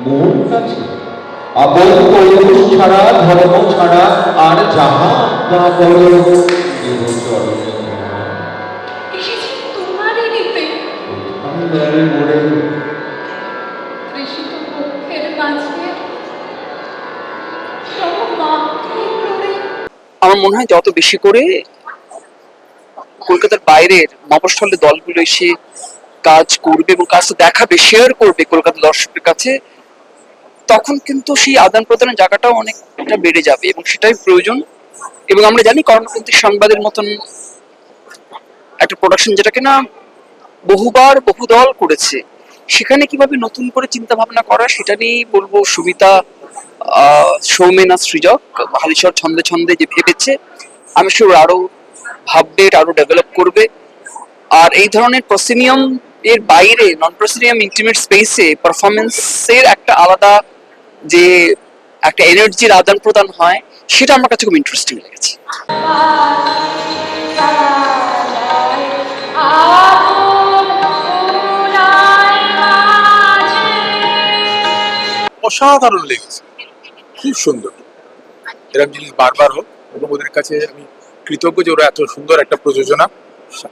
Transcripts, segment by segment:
মোর কাছে আপন পৌরুষ ছাড়া ধর্ম ছাড়া আর যাহা তা বলো দেব চরণে এসেছি তোমারই নিতে উদ্ধারে মোড়ে তৃষিত পক্ষের মাঝে সব মাকে প্রণে। আমার মনে হয় যত বেশি করে কলকাতার বাইরের মফস্বলের দলগুলো এসে কাজ করবে এবং কাজটা দেখাবে, শেয়ার করবে কলকাতার দর্শকের কাছে, তখন কিন্তু সেই আদান প্রদানের জায়গাটাও অনেকটা বেড়ে যাবে এবং সেটাই প্রয়োজন। এবং আমরা জানি কর্ণপন্থী সংবাদের মতন একটা প্রোডাকশন যেটা কিনা বহুবার বহু দল করেছে, সেখানে কিভাবে নতুন করে চিন্তা ভাবনা করা সেটা নিয়েই বলবো সুমিতা, সৌমেন আর সৃজক হালিশহর ছন্দে ছন্দে যে ভেবেছে, আমি শিওর আরো ভাববে, আরো ডেভেলপ করবে। আর এই ধরনের প্রসিনিয়াম এর বাইরে নন প্রসিনিয়াম ইন্টিমেট স্পেসে পারফরমেন্সের একটা আলাদা যে একটা এনার্জির আদান প্রদান হয়, সেটা আমার কাছে খুব ইন্টারেস্টিং লেগেছে। অসাধারণ লেগেছে, খুব সুন্দর। এরকম জিনিস বারবার হোক এবং ওদের কাছে আমি কৃতজ্ঞ যে ওরা এত সুন্দর একটা প্রযোজনা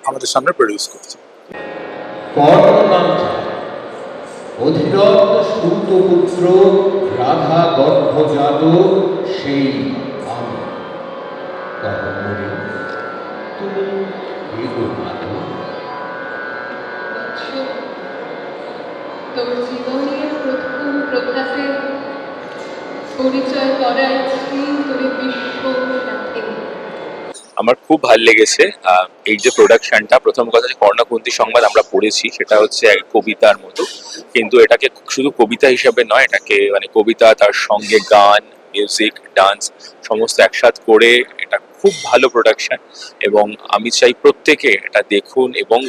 আমাদের সামনে প্রডিউস করছে। অধিরথ সূতপুত্র রাধা গর্ভজাত সেই আমি কর্মরে তুমি তোর জীবনের প্রথম প্রভাতে পরিচয় করাইছি তোর বিশ্বর সাথে। আমার খুব ভালো লেগেছে এই যে প্রোডাকশনটা। প্রথম কথা যে কর্ণকুন্তী সংবাদ আমরা পড়েছি সেটা হচ্ছে এক কবিতার মতো, কিন্তু এটাকে শুধু কবিতা হিসাবে নয়, এটাকে মানে কবিতা তার সঙ্গে গান, মিউজিক, ডান্স সমস্ত একসাথ করে এটা খুব ভালো প্রোডাকশন। এবং আমি চাই প্রত্যেকে এটা দেখুন এবং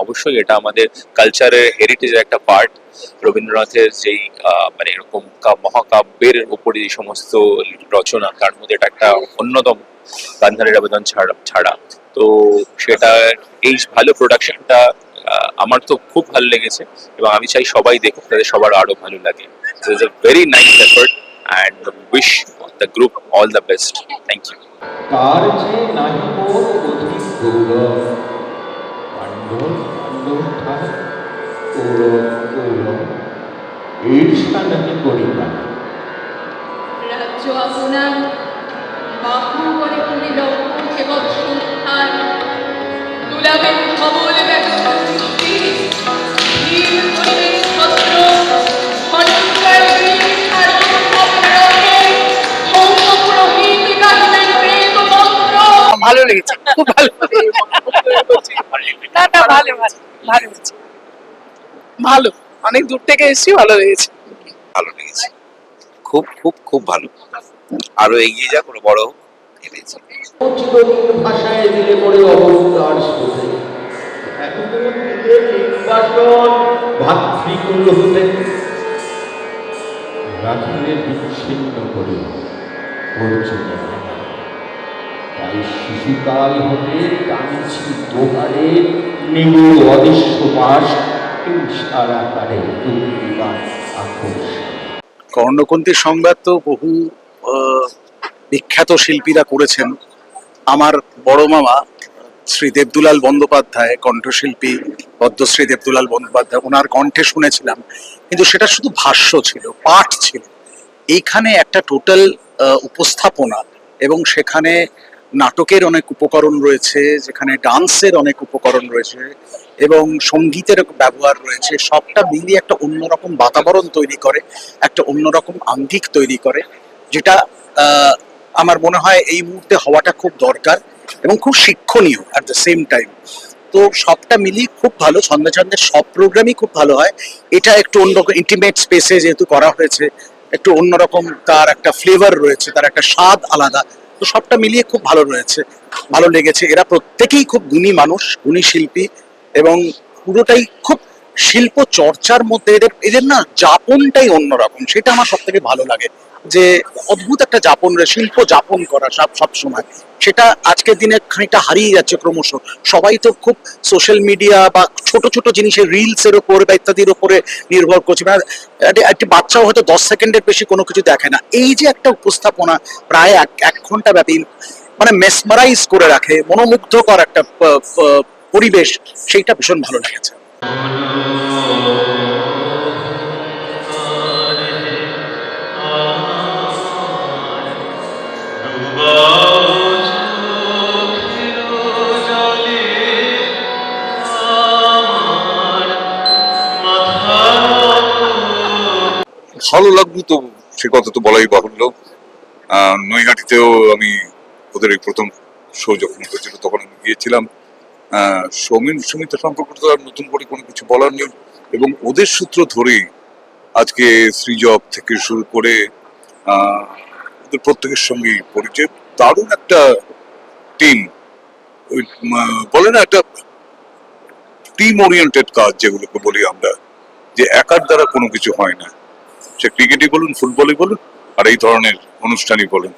অবশ্যই এটা আমাদের কালচারের হেরিটেজের একটা পার্ট। রবীন্দ্রনাথের যেই মানে এরকম মহাকাব্যের উপরে যে সমস্ত রচনা, তার মধ্যে এটা একটা অন্যতম, গান্ধারের আবেদন ছাড়া। তো সেটা এই ভালো প্রোডাকশনটা আমার তো খুব ভালো লেগেছে এবং আমি চাই সবাই দেখুক, তাদের সবার আরো ভালো লাগে। It's a very nice effort and wish the group all the best. Thank you. তার যে নাহি মোর অধিক গৌরব পাণ্ডব পাণ্ডব ঠাই কৌরব কৌরব ঈর্ষা নাহি করিবা রাজ্য আপনার বাহু করে করিল কেবল সুধার দুলাবের খবর ব্যক্ত দৃষ্টি নীল করিলেন ছত্র খণ্ডকার বীর পুরোহিত গাহিলেন বেদ মন্ত্র। ভালো লেগেছে, খুব ভালো। না না, ভালো ভালো ভালো হয়েছে, ভালো। অনেক দূর থেকে এসেছি, ভালো লেগেছে। ভালো লেগেছে, খুব খুব খুব ভালো। আরো এগিয়ে যাক, ওরা বড় হোক, এটাই চাই। চিরদিন ভাষায় দিলে পড়ে অবস্থার স্রোতে নির্বাসন ভাতৃকুল হতে রাখিলে বিচ্ছিন্ন করে পরিচয়। তাই শিশুকাল হতে টানছি দোহারে নিগুড় অদৃশ্য মাস সারাকারে দুর্বিবাদ আকর্ষণ। কর্ণকুন্তী সংবাদ তো বহু বিখ্যাত শিল্পীরা করেছেন। আমার বড় মামা শ্রী দেবদুলাল বন্দ্যোপাধ্যায়, কণ্ঠশিল্পী পদ্মশ্রী দেবদুলাল বন্দ্যোপাধ্যায়, ওনার কণ্ঠে শুনেছিলাম, কিন্তু সেটা শুধু ভাষ্য ছিল, পাঠ ছিল। এইখানে একটা টোটাল উপস্থাপনা এবং সেখানে নাটকের অনেক উপকরণ রয়েছে, যেখানে ডান্সের অনেক উপকরণ রয়েছে এবং সঙ্গীতের ব্যবহার রয়েছে। সবটা মিলিয়ে একটা অন্যরকম বাতাবরণ তৈরি করে, একটা অন্যরকম আঙ্গিক তৈরি করে, যেটা আমার মনে হয় এই মুহূর্তে হওয়াটা খুব দরকার এবং খুব শিক্ষণীয় অ্যাট দ্য সেম টাইম। তো সবটা মিলিয়ে খুব ভালো। ছন্দে ছন্দের সব প্রোগ্রামই খুব ভালো হয়। এটা একটু অন্যরকম ইন্টিমেট স্পেসে যেহেতু করা হয়েছে, একটু অন্যরকম তার একটা ফ্লেভার রয়েছে, তার একটা স্বাদ আলাদা। তো সবটা মিলিয়ে খুব ভালো রয়েছে, ভালো লেগেছে। এরা প্রত্যেকেই খুব গুণী মানুষ, গুণী শিল্পী এবং পুরোটাই খুব শিল্প চর্চার মধ্যে এদের এদের না যাপনটাই অন্যরকম, সেটা আমার সব থেকে ভালো লাগে। যে অদ্ভুত একটা যাপন, শিল্প যাপন করা সব সময়, সেটা আজকের দিনে খানিকটা হারিয়ে যাচ্ছে ক্রমশ। সবাই তো খুব সোশ্যাল মিডিয়া বা ছোট ছোট জিনিসের রিলস এর উপর বা ইত্যাদির উপরে নির্ভর করছে। মানে একটি বাচ্চাও হয়তো 10 সেকেন্ডের বেশি কোনো কিছু দেখে না। এই যে একটা উপস্থাপনা প্রায় এক ঘন্টা ব্যাপী, মানে মেসমারাইজ করে রাখে, মনোমুগ্ধকর একটা পরিবেশ, সেইটা ভীষণ ভালো লেগেছে। ভালো লাগলো তো, সে কথা তো বলাই বাহুল্য। নৈহাটিতেও আমি ওদের এই প্রথম শো যখন হয়েছিল তখন আমি গিয়েছিলাম। সৌমিন সুমিতা সম্পর্কে তো আর নতুন করে কোনো কিছু বলার নেই, এবং ওদের সূত্র ধরেই আজকে সৃজক থেকে শুরু করে ওদের প্রত্যেকের সঙ্গেই পরিচয়। দারুণ একটা টিম, ওই বলে না একটা টিম ওরিয়েন্টেড কাজ যেগুলোকে বলি আমরা, যে একার দ্বারা কোনো কিছু হয় না। সে ক্রিকেটই বলুন, ফুটবলই বলুন, আর এই ধরনের অনুষ্ঠানই বলুন,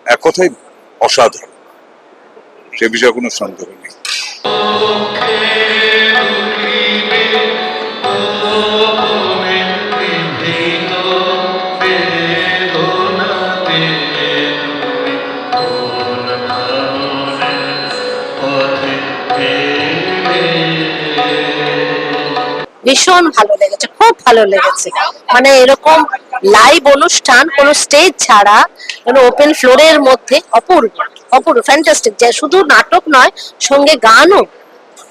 এক কথায় অসাধারণ, সে বিষয়ে কোনো সন্দেহ নেই। ভীষণ ভালো লেগেছে, খুব ভালো লেগেছে। মানে এরকম লাইভ অনুষ্ঠান কোনো স্টেজ ছাড়া, কোনো ওপেন ফ্লোরের মধ্যে অপূর্ব, অপূর্ব, ফ্যান্টাস্টিক। যে শুধু নাটক নয়, সঙ্গে গানও,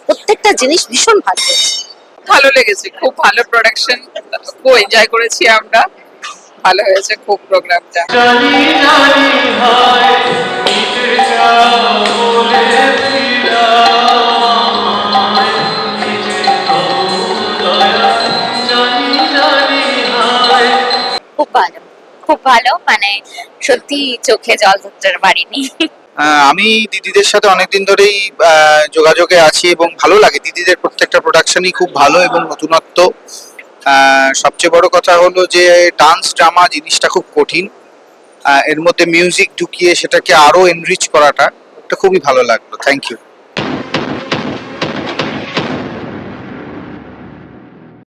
প্রত্যেকটা জিনিস ভীষণ ভালো লেগেছে। ভালো লেগেছে, খুব ভালো প্রোডাকশন, খুব এনজয় করেছি আমরা, ভালো হয়েছে খুব প্রোগ্রামটা। খুব ভালো, খুব ভালো, মানে সত্যি চোখে জল ধরতে পারিনি। আমি দিদিদের সাথে অনেকদিন ধরেই যোগাযোগে আছি এবং ভালো লাগে। দিদিদের প্রত্যেকটা প্রোডাকশনই খুব ভালো এবং নতুনত্ব। সবচেয়ে বড় কথা হলো যে ডান্স ড্রামা জিনিসটা খুব কঠিন, এর মধ্যে মিউজিক ঢুকিয়ে সেটাকে আরো এনরিচ করাটা, এটা খুবই ভালো লাগলো। Thank you.